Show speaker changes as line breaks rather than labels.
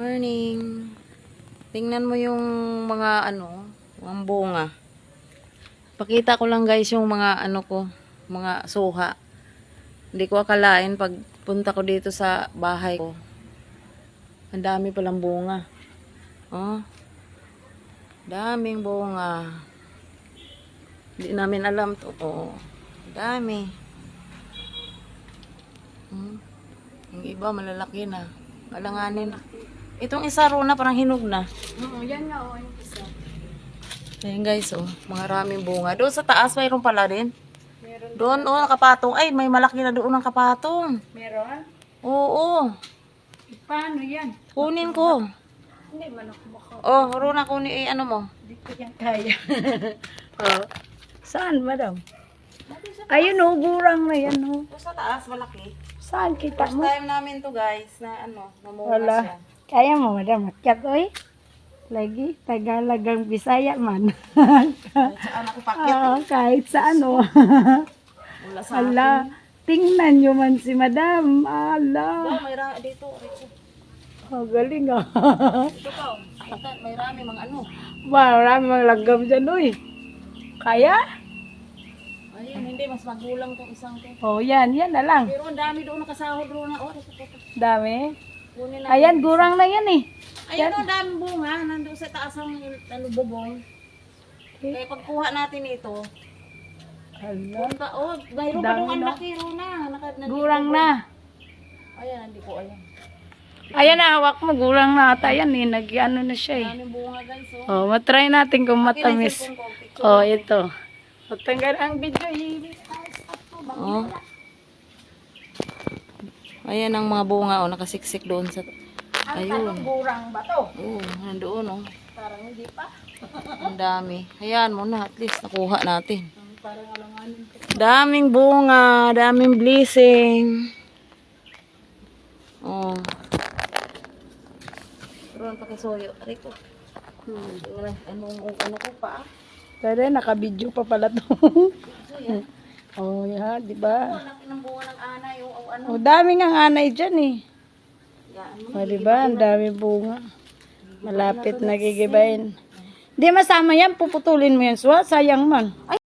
Morning. Tingnan mo yung mga mga bunga. Pakita ko lang guys yung mga mga suha. Hindi ko akalain pag punta ko dito sa bahay ko. Ang dami palang bunga. Oh. Daming bunga. Hindi namin alam to. Oh. Dami. Yung iba malalaki na. Alanganin. Itong isa na parang hinog na.
Oo, yan nga yung isa.
Ayan guys, mga raming bunga. Doon sa taas mayroon pala din.
Meron.
Doon, nakapatong. Ay, may malaki na doon ng kapatong.
Meron?
Oo.
Paano yan?
Kunin ko.
Hindi man ako maka...
Oh, Rona, kunin. Ano mo?
Hindi ko yan kaya. Oh. Saan, madam? Ayun gurang na yan
Doon sa taas, malaki.
Saan kita
First
mo?
time namin to guys, na namunga
Wala.
siya.
Kaya mo, madam. Makyat, oy. Lagi, Tagalagang Bisaya man.
Kahit saan ako pakit.
Oo, kahit sa ano.
Wala sa
Ala, tingnan nyo man si madam. Ala.
Oh, may dito.
Galing ah.
Dito pa. May rami mga
Marami mga langgam dyan, oy. Kaya?
Ayun, hindi. Mas magulang tong isang to.
Oh, yan na lang.
Pero ang dami doon nakasahod, Rona. Oh,
Dami.
kunin natin.
Ayan, gurang na yan eh.
Ayun, ang daming bunga. Nandun sa taas ng bubong. Kaya pagkuha natin ito,
Ala.
punta, mayroon pa
Dami
doon ang
na.
laki, Rona.
Gurang na.
Ayan, hindi ko alam.
Ayan na, hawak mo. Gurang na ata yan eh. Nag-ano na siya eh.
Daming bunga, guys.
Oh, matry natin kung
Akin ang
matamis.
cellphone ko, picture.
Oh, ito. Magtanggal ang video.
Oh. Ayan ang mga bunga, nakasiksik doon sa... Ayun.
Gurang ba to?
Nandoon,
Parang hindi pa.
Ang dami. Hayaan mo na, at least nakuha natin.
Parang alanganin ko.
Daming bunga, daming blessing. Oh. Ron pakisuyo. Aray ko. Ano ko pa?
Pero nakabidyo pa pala to. Oh, yeah, di ba?
Laki ng bunga ng anay.
Oh, dami ng anay dyan eh.
Yan,
Oh, di ba? Ang dami bunga. Malapit nagigibayin. Hindi masama yan, puputulin mo yan. Sayang man.